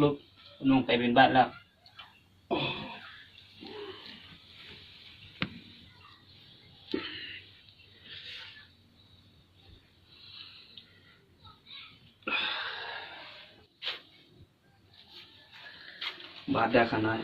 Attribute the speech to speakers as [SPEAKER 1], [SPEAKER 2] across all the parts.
[SPEAKER 1] ลุกนุ่งไปเป็นบ้านแล้วบาดได้ขนาด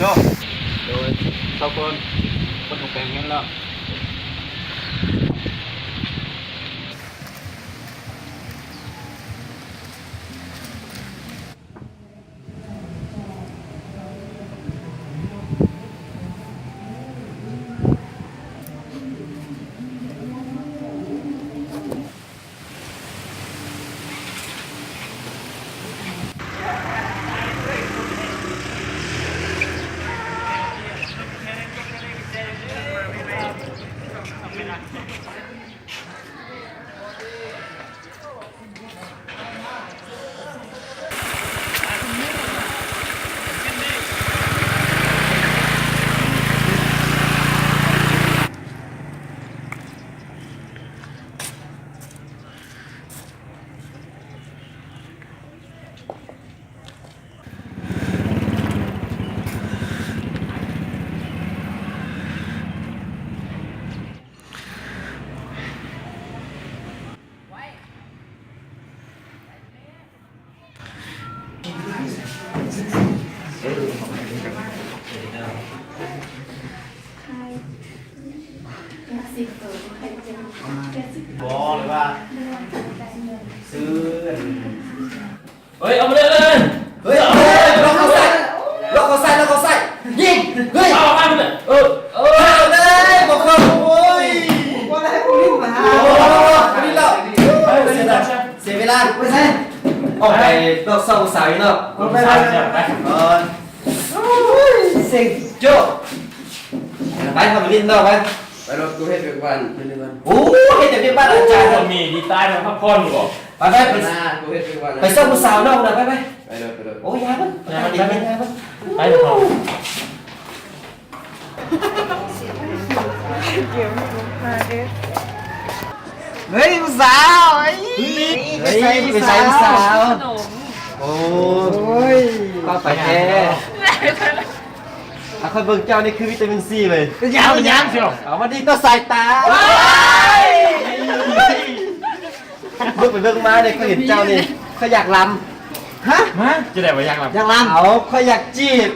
[SPEAKER 1] โจ้โดยทุกคนถูกแบ่งเงินแล้วบอกเลยว่าซื้อเฮ้ยเอาไปเลยเฮ้ยเอาเลยล็อกเขาใส่ยิงเฮ้ยเอาไปเลยเอาเลยบอกเขาโอ้ยว่าอะไรผมรีบมาคนนี้เราเสียเวลาไม่ใช่ออกไปล็อกเสาสายเนาะไปเซ็งโจ้ไปทำลิ้นเนาะไปรถกูให้เป็นวันเป็นเดือนโอ้ให้แต่เป็นบ้านอาจารย์
[SPEAKER 2] มีดีใต้มาพักผ่อนอยู่บ่
[SPEAKER 1] ไปกูให้เป็นวันไปส่งผู้สาวนอกนะไปเลยโอ้ยามันไปเถอะเฮ้ยผู้สาวไปใส่ผู้สาวโอ้ยก็ไปแค่ถ้าคนเบิ่งเจ้านี่คือวิตามินซีเลย
[SPEAKER 2] ยาวเชียว
[SPEAKER 1] เอามาดีต่อสายตาเบิ่งไปเบิ่งมาเนี่ยเขาเห็นเจ้านี่เขาอยากลำฮะ
[SPEAKER 2] จะได้ไปอยาก
[SPEAKER 1] ลำเอาเขาอยากจีบ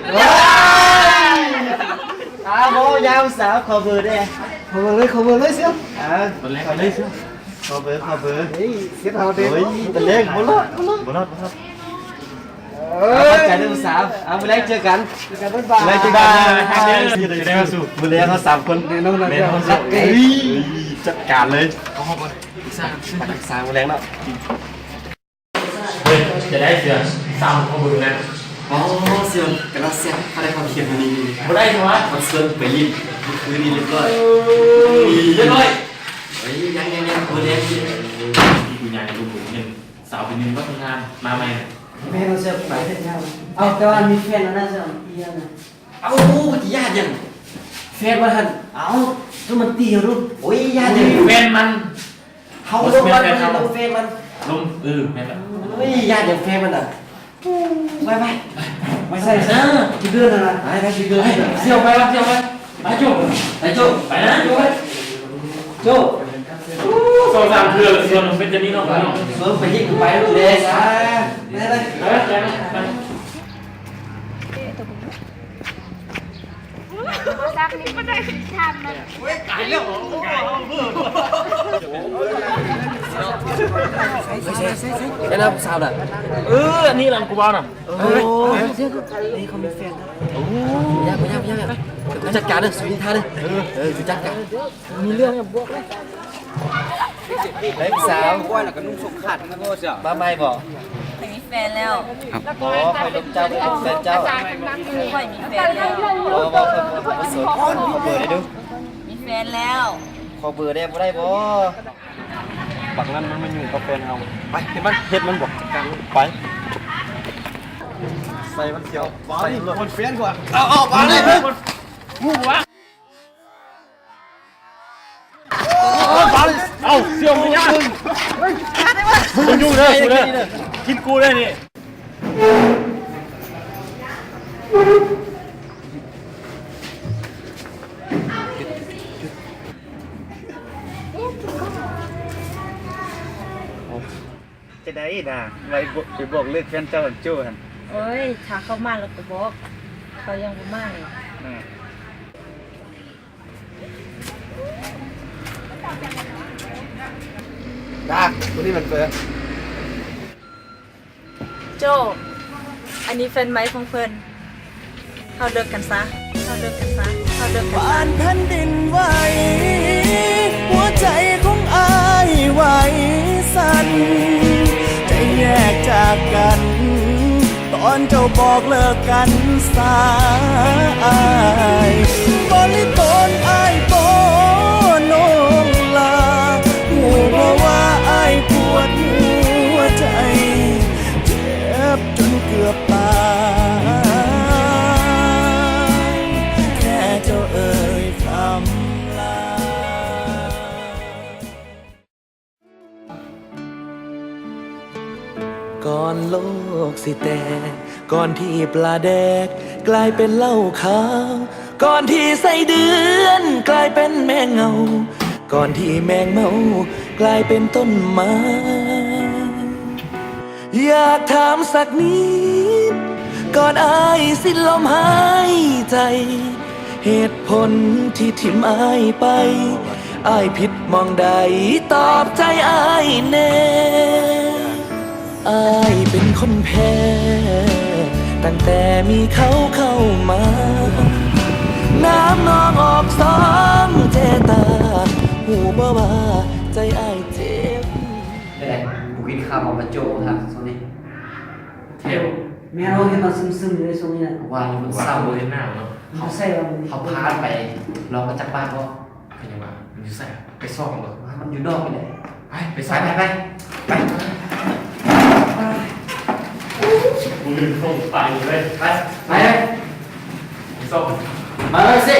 [SPEAKER 1] โมยาวสาวขอเบอร์ได้ขอเบอร์เลยเสียว
[SPEAKER 2] ตัวเล็กเลยเชียว
[SPEAKER 1] ขอเบอร์เฮ้ยเสียเท่าเด็กตัวเล็กบนรถใจเรื่องสาวเอาไปแรกเจอกัน
[SPEAKER 2] บ๊ายบายจะได้มาสู่
[SPEAKER 1] มือเลี้ยงเขา3 คน
[SPEAKER 2] น้อง
[SPEAKER 1] รักเกยจัดการเลย
[SPEAKER 2] เขาห้องก่อน
[SPEAKER 1] สร้างมือเลี้ยงเนาะ
[SPEAKER 2] จะได้เสือซ้ำข้อมือนะ
[SPEAKER 1] อ๋อเสือกระเซียเขาได้ความเขียนนี้
[SPEAKER 2] ไม่ได้ใช่ไหม
[SPEAKER 1] มันเสือไปยิบคืนนี้เรียบร้อยเฮ้ยยังมือเลี้ยง
[SPEAKER 2] ที่คุณยายกับลูกหมูหนึ่งสาวเป็นหนึ่งก็ทำงานมาใหม่
[SPEAKER 1] แม่เราจะไปเที่ยวเอาแต่ว่ามีแฟนแล้วนะจ๊ะอีกนะเอาที่ญาติยังแฟนมันหันเอาถ้ามันตีรุ่นโอ้ยญาติยัง
[SPEAKER 2] แฟนมัน
[SPEAKER 1] เขาลงมันลงแฟนมัน
[SPEAKER 2] ลงแม่แบบ
[SPEAKER 1] เฮ้ยญาติยังแฟนมันอ่ะไปใส่ซะกี่เดือนแล้วนะไปกี่เดือน
[SPEAKER 2] เสี่ยวไปไปโจ้
[SPEAKER 1] ไปนะโจ้
[SPEAKER 2] โซ่สามเถื่อนส่วนเป็นจะนี่น้องน้อง
[SPEAKER 1] เฟิร์มไปยิ่งไปเลยซะไปไป
[SPEAKER 3] ซักนี่ไม่ได้สิทำนะ
[SPEAKER 1] ไอ้น้าสาวน่ะ
[SPEAKER 2] อันนี้หลังกูบ้าน่ะ
[SPEAKER 1] โอ้นี่เขามีแฟนนะไม่ยากจัดการเลยสุนิทาเลยจัดการมีเรื่องเนี่ยบวกเลยเฮ้ยสาวก้อยหลักกับนุ่งสมขัดนะพ่อเจ้ามาไม่บอก
[SPEAKER 4] มีแฟนแล้ว
[SPEAKER 1] อ๋อคอยลมเจ้าเป็นแฟนเจ้า
[SPEAKER 4] ค่อยมีแฟนแล้ว
[SPEAKER 1] อ๋อบอกคนสวยขอเบอร์ได้ดู
[SPEAKER 4] มีแฟนแล้ว
[SPEAKER 1] ขอเบอร์ได้บ่ได้บ่
[SPEAKER 5] ปักนั้นมันอยู่กับแฟนเอาไปเห็ดมันบอกจัดการไปใส่มันเขียวใส่คนแฟนกว่าเอาไปเลยงูวะเอาเสี่ยวมึงยังมึงยุ่งเลยกูเลยกินกูเลยนี่จะได้นะไว้ไปบอกเลิกแฟนเจ้าโจ้หัน
[SPEAKER 4] โอ้ยถ้าเขามาเราก็บอกเขายังบ่มาเลย
[SPEAKER 1] ดักตัวนี้มันเฟิร์ม
[SPEAKER 4] โจอันนี้แฟนไหมของเพิ่นเขาเลิกกันซะเขาเลิกกันซะเขาเลิกกัน
[SPEAKER 6] บ้า
[SPEAKER 4] ซะ
[SPEAKER 6] นแผ่นดินไหวหัวใจของอายไหวสั่นใจแยกจากกัน ตอนเจ้าบอกเลิกกันสายบริตนอายโปนงลาหูเพราะว่าอายปวดหัวใจเจ็บจนเกือบตายแค่เจ้าเอ่ยคำลา ก่อนโลกสิแตกก่อนที่ปลาแดกกลายเป็นเหล้าขาวก่อนที่ไส้เดือนกลายเป็นแมงเงา ก่อนที่แมงเมากลายเป็นต้นไม้อยากถามสักนิดก่อนอายสิ้นลมหายใจ เหตุผลที่ทิมอายไปอายผิดมองใดตอบใจอายแน่อายเป็นคนแพ้ตั้งแต่มีเขาเข้ามาน้ำนองออกสองเจตาหูบ่ว่าใจอายเจ็บ
[SPEAKER 1] ได้ไหนกูกินข้าวมาโจ้ครับตรงนี้
[SPEAKER 2] เที่ยว
[SPEAKER 7] แม่เราเห็นมาซึมๆอยู่ในทรงนี้นะ
[SPEAKER 1] ว่ามัน
[SPEAKER 2] ว่า
[SPEAKER 1] เศร้า
[SPEAKER 2] เล
[SPEAKER 1] เลย ย
[SPEAKER 2] หน้าเนาะ
[SPEAKER 7] เขาใส่เรา
[SPEAKER 1] เขาพาไปเรามาจากบ้านก็
[SPEAKER 2] เป็นยังไงมันอยู่ใส่ไปซ่อมเหรอ
[SPEAKER 1] มันอยู่นอกไปไหน
[SPEAKER 2] ไป
[SPEAKER 1] ไป
[SPEAKER 2] ใส่
[SPEAKER 1] ไปไปไป
[SPEAKER 2] กูลืมส่งไปเลย
[SPEAKER 1] ไปไป
[SPEAKER 2] ไปซ่อม
[SPEAKER 1] มาเลยสิ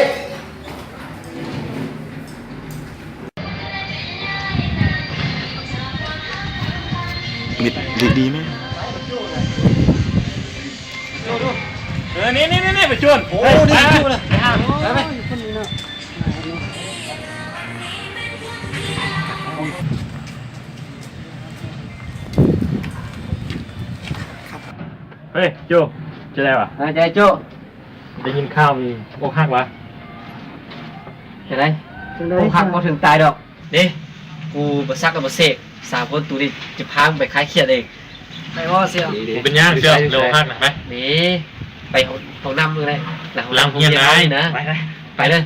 [SPEAKER 5] ดีไหม
[SPEAKER 2] นี่ไปชวนโอ้ดีจังเลยไป เฮ้ยโจจะได้ปะ
[SPEAKER 1] ใจโจ้
[SPEAKER 2] ได้ยินข่าวมีอกหักวะ
[SPEAKER 1] เห็นไหมกูหักมาถึงตายดอกนี่กูมาซักกับมาเสกสามคนตูดิจะพาไปคลายเครียดเอง
[SPEAKER 7] ไปว่าเสีย
[SPEAKER 2] กูเป็นย่างเชียวเร็วหักหน่อยไป
[SPEAKER 1] นี่ไปของน้ำมึงเลย
[SPEAKER 2] หลังเฮียนได้
[SPEAKER 1] นะ
[SPEAKER 2] ไปเลย
[SPEAKER 1] ไปเลย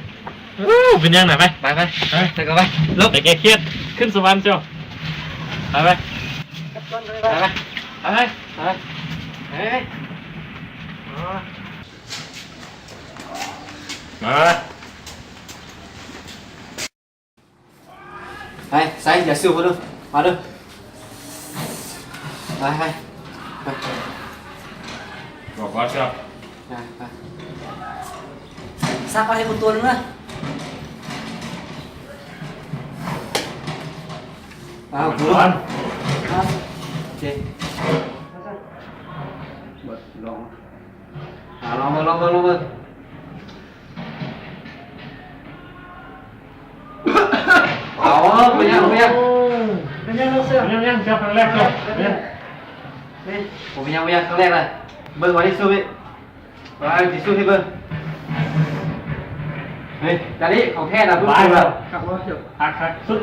[SPEAKER 2] เป็นย่างหน่อยไป
[SPEAKER 1] ไปไปไปก็ไปลบ
[SPEAKER 2] ไปแกเครียดขึ้นสวรรค์เชียวไปไป
[SPEAKER 1] ไปไปไปไปไปไป
[SPEAKER 2] มา
[SPEAKER 1] ไปใส่อย่าสู้มาดูมาดูไปไปไป
[SPEAKER 2] บอกว่าเชียว
[SPEAKER 1] ไป
[SPEAKER 7] ซักเอาให้คนตัวนึงนะ
[SPEAKER 1] เอาดู
[SPEAKER 2] สวรรค์
[SPEAKER 1] โอเคลองลองมาเอาไปยัง
[SPEAKER 2] ยังเจ้าครั้งแรกเจ้าเนี่ย
[SPEAKER 1] ผมยังไม่อยากครั้งแรกเลยเบิ้งไว้ที่สู้พี่ไว้ที่สู้ที่เบิ้งเฮ้ยจารีของแท้นะเพิ่งดูแบบ
[SPEAKER 2] หักสุด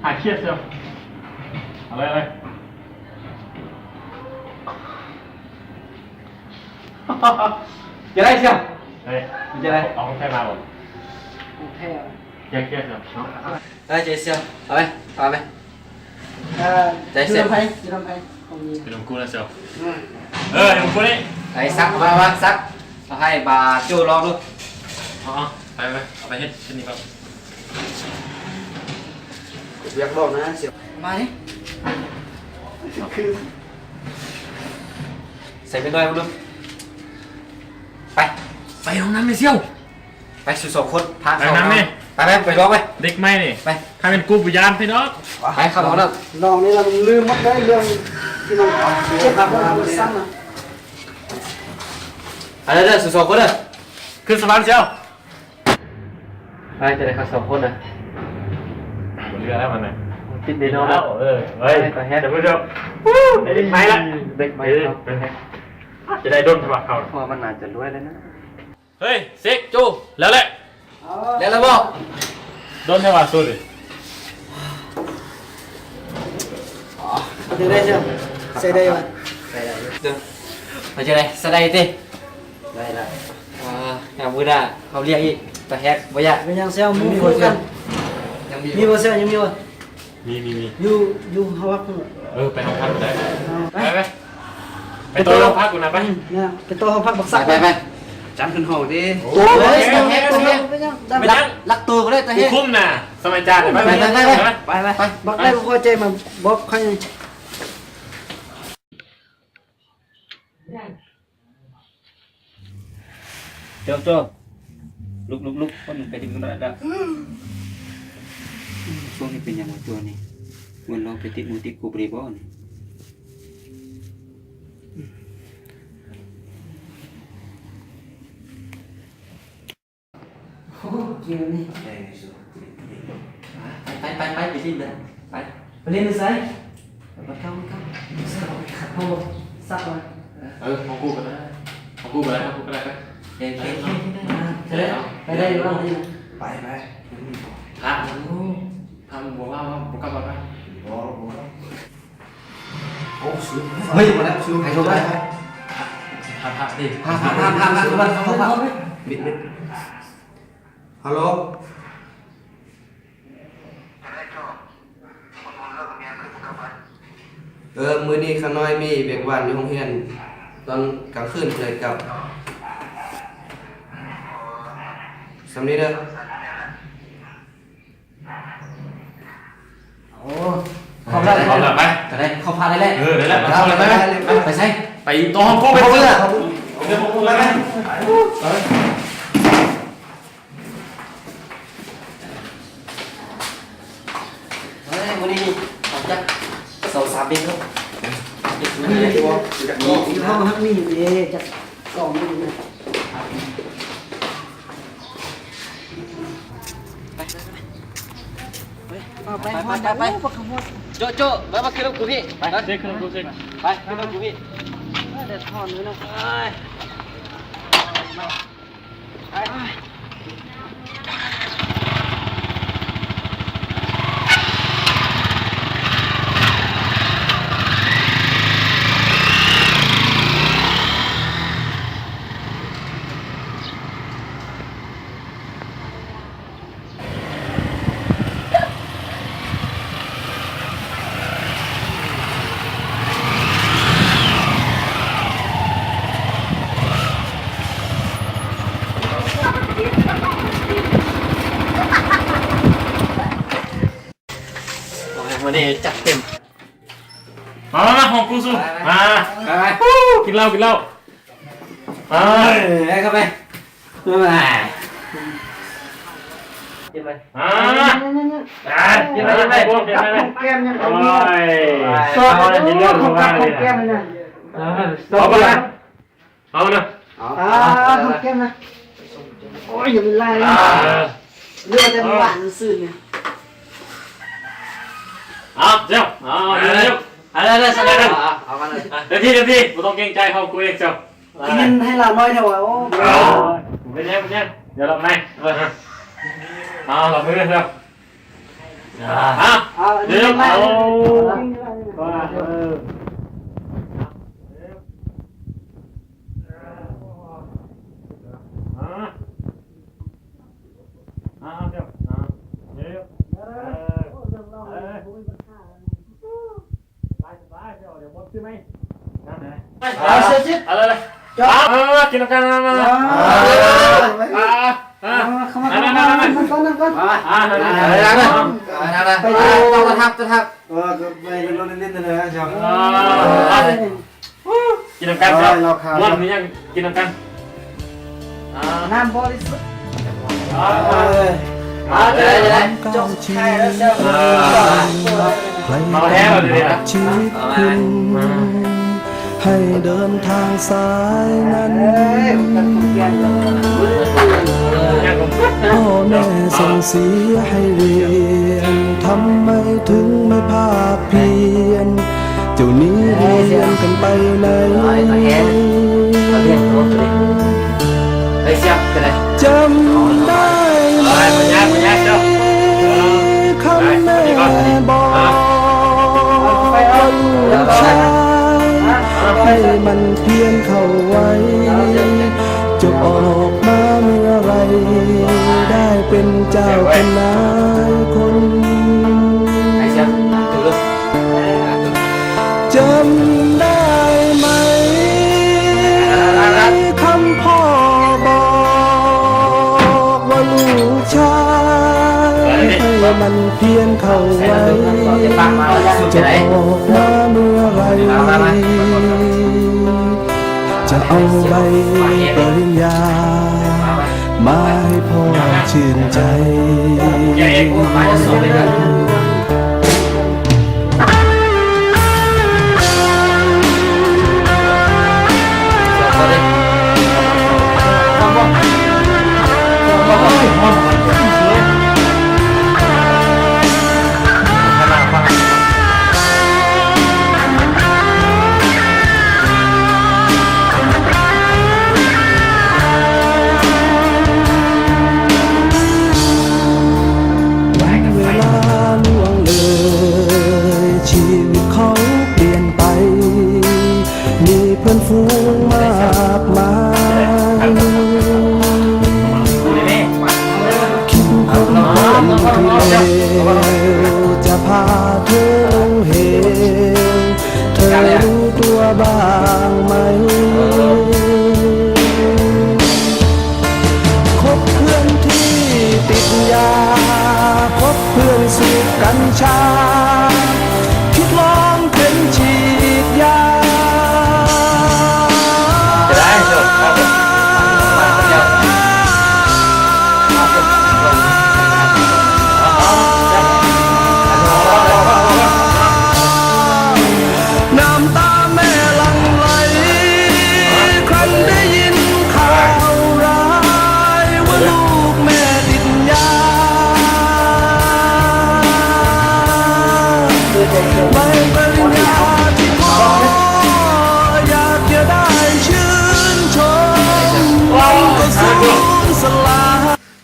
[SPEAKER 2] หักเครียดเจ้าอะไร
[SPEAKER 1] จะได้เชียว
[SPEAKER 2] เฮ้ย
[SPEAKER 1] จะได้
[SPEAKER 2] เอาของแท้มาบ่
[SPEAKER 7] แท้
[SPEAKER 2] เครียดเจ้าเนาะ
[SPEAKER 1] ได้เจเชียวเอาไปเอาไป
[SPEAKER 7] จะทำไมของนี้
[SPEAKER 2] เป็นของกูนะเจ้าของกูนี่
[SPEAKER 1] ไอ้ซักมาซักเอาให้บาจูลองดู
[SPEAKER 2] อ๋อไปเอาไปเฮ็ดนี่ครับ
[SPEAKER 1] อยากบอกนะเชียวมาดิใส่ไปหน่อยมาดูไปห้องน้ำเลยเชียวไปสู่สองคนพาเข้าห้องน้ำไปร้องไป
[SPEAKER 2] เด็กไม่นี่
[SPEAKER 1] ไป
[SPEAKER 2] ถ้าเป็นกูปุยานพี่น้อง
[SPEAKER 1] ไปเข้าห้องน้
[SPEAKER 7] ลองนี่เราลืมหมดได้เรื่องที่เราเจ็บครับเราซ้ำนะ
[SPEAKER 1] ำไปเด้อสู่สองคนเด้อ
[SPEAKER 2] ขึ้นสะพานเชียว
[SPEAKER 1] ไปจะได้เข้าสองคนนะ
[SPEAKER 2] เรือแล้วมันน่ะ
[SPEAKER 1] ติดดีโน่แล้ว
[SPEAKER 2] เฮ้ยเดี๋ยวผู้ชมเด็กไม้ละ
[SPEAKER 1] เด็กใหม่ครับ
[SPEAKER 2] จะได้ด้นฉบับเขา
[SPEAKER 1] เพราะมันน่าจะรวยเลยนะ
[SPEAKER 2] เฮ้ยเซ็กจูแล้วแหละ
[SPEAKER 1] แล้วเราบอก
[SPEAKER 2] ด้นฉบับสุดเลย
[SPEAKER 7] จะได้เชียวใส่ได้ไหม
[SPEAKER 1] เด้อไปจะได้สไลด์ดิได้ละอย่างมือด่าเขาเรียกอีกตะแฮกบ่ยาก
[SPEAKER 7] เป็นยังเซลมูคู่กัน
[SPEAKER 1] ยังมี
[SPEAKER 7] มีบ่เซลยังมีบ่
[SPEAKER 2] มี
[SPEAKER 7] อยู่เฮาวักพุ่น
[SPEAKER 2] ไปห้องพักกูได้
[SPEAKER 7] ไป
[SPEAKER 2] ไปตัวห้องพักกูนะไป
[SPEAKER 7] เนี่ยเป็นตัวเฮาพักบักสัก
[SPEAKER 1] ไป
[SPEAKER 5] จำขึ้นห้องดิ
[SPEAKER 1] ตัวเลยตะแฮกตัวแฮก
[SPEAKER 7] ไปยัง
[SPEAKER 2] ไปยัง
[SPEAKER 1] ลักตัวก็ได้ตะแฮ
[SPEAKER 2] กู
[SPEAKER 1] ก
[SPEAKER 2] คุ้มน่ะสมัยจานไป
[SPEAKER 1] ไป
[SPEAKER 7] บักได้บ่พอใจมาบอกใคร
[SPEAKER 1] เจ้าลุกคนไปถึงกันได้ช่วงนี้เป็นยังไงตัวนี้มันลองไปติดมูติกูบริบอน
[SPEAKER 7] โอ้เกี่ยวนี่
[SPEAKER 1] ไปไปที่เลยไป
[SPEAKER 7] ไปเล่นไสบักเข้าเฮาสักมา
[SPEAKER 2] ของกูก็ได้ของกูก็ได้ไป
[SPEAKER 1] เก่ง
[SPEAKER 7] ไปได้บ้างนี่
[SPEAKER 5] ไป
[SPEAKER 2] พระทำบอกว่าบอกกับบอกว่า
[SPEAKER 5] โอ้ซื้อเฮ้ยมาแล้วซื้อให้ชมได้
[SPEAKER 2] พระดิ
[SPEAKER 5] พาบิดฮัลโหลมื้อนี้ข้าน้อยมีเบรกวันอยู่โรงเรียนตอนกลางคืนเลยกับสำนี้เด้อ
[SPEAKER 7] โอ้
[SPEAKER 1] เข้าได้ไปจะได้เข้าพาได้แล้ว
[SPEAKER 2] ได้แล้ว
[SPEAKER 1] เอาเลยไปใช่
[SPEAKER 2] ไปตัวห้องกูไป
[SPEAKER 1] เข้า
[SPEAKER 2] เพื่
[SPEAKER 1] เพื่
[SPEAKER 2] อ
[SPEAKER 1] อเดี๋ยวผมไปเฮ้ยวันนี้ผมจะ2-3เดือนครับ
[SPEAKER 7] อยู่ห้องฮักมีอยู่เด้จักกล่องนี่นะ ไป
[SPEAKER 1] โจมาขึ้นรถกูพี่ไป
[SPEAKER 2] เซ็กขึ้นกูเซ็ก
[SPEAKER 1] ไปขึ้นรถกูพี่
[SPEAKER 7] เดี๋ยวถอนด้วยนะ
[SPEAKER 1] วันนี้จัดเต็ม
[SPEAKER 2] มาห้องกูสู้มากินเหล้าไป
[SPEAKER 1] เข้าไปกินไป
[SPEAKER 2] กินไปพวกกินไป
[SPEAKER 7] แก้มยัง
[SPEAKER 2] โอ้ย
[SPEAKER 7] เอาเลยเรื่องของแก้มนะ
[SPEAKER 2] เอาไปเอานะ
[SPEAKER 7] ของแก้มนะโอ้ยอย่าเป็นไรเรื่องจะหวานซื่อเนี่ย
[SPEAKER 2] เอาเจ้าเอาเร็วอะไรสักอย่าง
[SPEAKER 1] เอามาเลย
[SPEAKER 2] เดี๋ยวที่ผมต้องเกรงใจเขาคุยเองเจ้า
[SPEAKER 7] กินให้เราน้อยเท่าไหร่โอ้
[SPEAKER 2] เป็นยังเดี๋ยวเราไม่เอาเรามือเร็วเดี๋ยวเอาอะไรกินกันมา
[SPEAKER 7] เข้ามาก่อนไป
[SPEAKER 1] จะทับ
[SPEAKER 7] ไปเราเล่นๆเลยนะจ๊ะ
[SPEAKER 2] กินกันครับวันนี้ยังกินกัน
[SPEAKER 7] น้ำบริสุทธิ์
[SPEAKER 1] ได้จบใช่แล้วเจ้า
[SPEAKER 2] มาแท้เลยนะ
[SPEAKER 6] ชีวิตคุณให้เดินทางสายนั้นพ่อแม่ส่งเสียให้เรียนทำไมถึงไม่ภาคเพียรเจ้านี้เรียนกันไปไหนจำได้ไหมคำแม่บอกลูกชายให้มันเพียรเข้าไว้จะออกมาเมื่อไรได้เป็นเจ้าเป็นนายคนจำได้ไหมคำพ่อบอกว่าลูกชายให้มันเพียรเข้าไว้จะออกมาเมื่อไรจะเอาใบปริญญามาให้พ่อชื่นใจฟูงมากมายคิดคนที่เลวจะพาเธอเหวเธอรู้ตัวบ้างไหมคบเพื่อนที่ติดยาคบเพื่อนสูบกัญชาคิดลองเป็นฉีดยา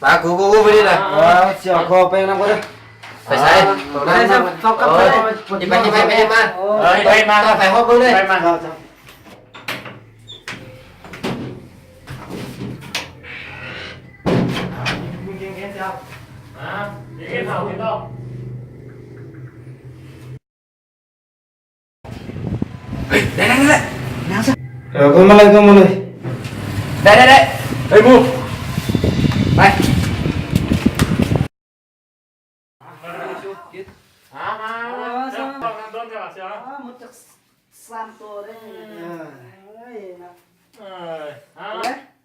[SPEAKER 1] ปากูไปดิเลย
[SPEAKER 7] เสียคอไปน้ำก็ได้
[SPEAKER 1] ไปใส่ได้ใช่เขากลับไปไปมา
[SPEAKER 2] ไปมา
[SPEAKER 1] ไปห้องกูเลย
[SPEAKER 2] ไปมายิงเงี้ยเจ้ายิงเงี้ยเท่าที่ต้อง
[SPEAKER 1] ได้
[SPEAKER 7] ก็มาเลย
[SPEAKER 1] ได้
[SPEAKER 2] เฮ้ยมู
[SPEAKER 1] ไป
[SPEAKER 2] มาโดนจับเสีย
[SPEAKER 7] หมดจาก3ตัวได้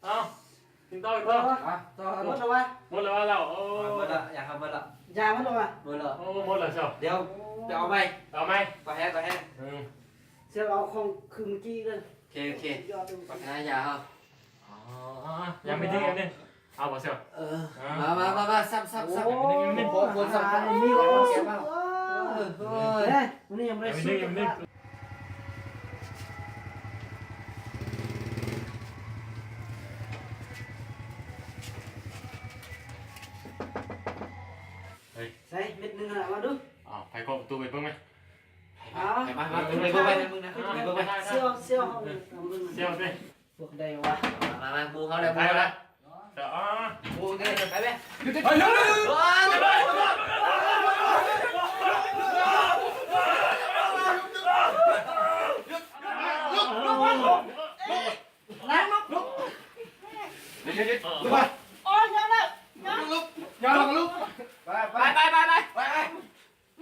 [SPEAKER 2] เอากินต่ออีกต่อ
[SPEAKER 7] หมดแล้ววะ
[SPEAKER 2] หมดแล้วเรา
[SPEAKER 1] หมดละอยากทำหมดละ
[SPEAKER 7] ยาหมดแล้ววะ
[SPEAKER 1] หมดละ
[SPEAKER 2] หมดแล้วเชียว
[SPEAKER 1] เดี๋ยวเอาไหมก็แห้
[SPEAKER 7] เสียเอาของคืนกี้เลย
[SPEAKER 1] โอเคปักหน้ายาครับ
[SPEAKER 2] ยังไม่ทิ้งอันนี้เอาบ่เชียว
[SPEAKER 1] มาซับ
[SPEAKER 7] โอ้โหคนสับมีคนเสียบ้าง เฮ้ยวันนี้ยังไม่ได้สู้กัน
[SPEAKER 2] เฮ้ย
[SPEAKER 7] ใส่เม็ดนึงมาดู
[SPEAKER 2] อ๋อไปเคาะประตูไปเพิ่งไหม
[SPEAKER 7] อ๋อ
[SPEAKER 1] ไปมึงนะมึงไป
[SPEAKER 7] เสี่ยวเสี่ยว
[SPEAKER 2] เชี่ยวสิ
[SPEAKER 7] พวกใดวะ
[SPEAKER 1] มาบูเขาเลย
[SPEAKER 2] ไป
[SPEAKER 1] บู
[SPEAKER 2] ละเดี๋ยวอ๋อ
[SPEAKER 1] บูเกินไปไหม
[SPEAKER 2] ไปเลย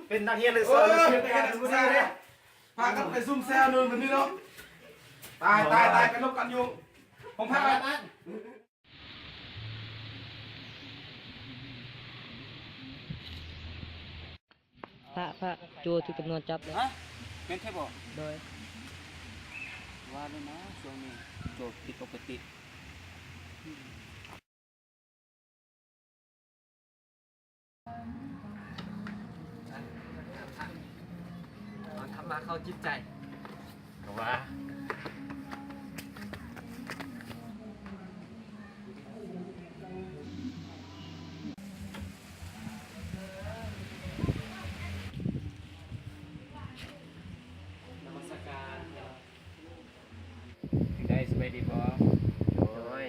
[SPEAKER 5] เป็นนักเรียนเลยเสือเป็นนักเรียนเลยพากันไปซุ่มแซวนู่นแบบนี้เนาะตายกันลบกันยุงผมพาไป
[SPEAKER 7] พระโจทุกจำนวนจับเลย
[SPEAKER 5] เป็นแค่บอก
[SPEAKER 7] โดย
[SPEAKER 5] ว่าเลยนะช่วงนี้โจทย์ผิดปกติ
[SPEAKER 1] ทำมาเข้าจิตใจ
[SPEAKER 2] ว่า
[SPEAKER 1] นมัสการ
[SPEAKER 5] ได้สบายดีบ่
[SPEAKER 1] โอ้ย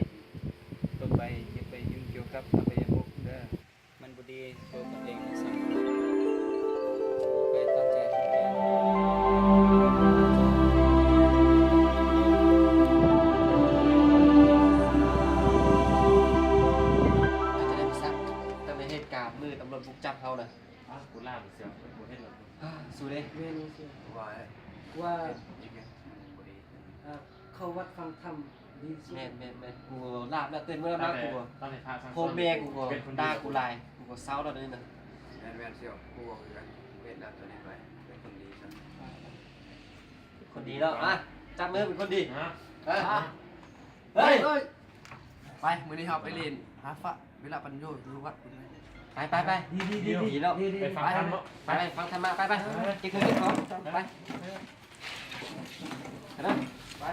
[SPEAKER 5] ต่อไปอย่าไปยุ่งเกี่ยวกับอบายมุขเด้อมันบ่ดีตัวคนเองนะสังคมไปตั้งใจทำงาน
[SPEAKER 1] จะได้ไปสักตั้งแต่เหตุการณ์มือตำรวจบุกจับเขาเลย
[SPEAKER 2] อ้าวกูล่าไปเสียวกูเห็นแล้ว
[SPEAKER 1] สู้ดิ
[SPEAKER 7] เรียนนี่สิ
[SPEAKER 1] ว่า
[SPEAKER 7] ว่า
[SPEAKER 2] ยิงไงบ่ดี
[SPEAKER 7] เข้าวัดฟังธรรมดีสุด
[SPEAKER 1] แม่กูลาบแล้วเต้นเมื่อมากู
[SPEAKER 2] ตั้งแต่พระสัง
[SPEAKER 1] โคเมกูก็ด่ากูลายกูก็เศร้าแล้วนี่นะ
[SPEAKER 5] แม่นเสี่ยวกูบอกกันเป็นแล้วตัวนี้ไปเป็นคนดีครับ
[SPEAKER 1] คนดีแล้วอ่ะจับมือเป็นคนดี
[SPEAKER 2] ฮะ
[SPEAKER 1] เฮ้ย
[SPEAKER 5] ไปมื้อนี้เราไปเรียนหาฟ้าเวลาปัญโยรู้วัดคุณ
[SPEAKER 1] ไปดีแล้ว
[SPEAKER 2] ไปฟังธรรม
[SPEAKER 1] ไปฟังธรรมะไปกินของไปไป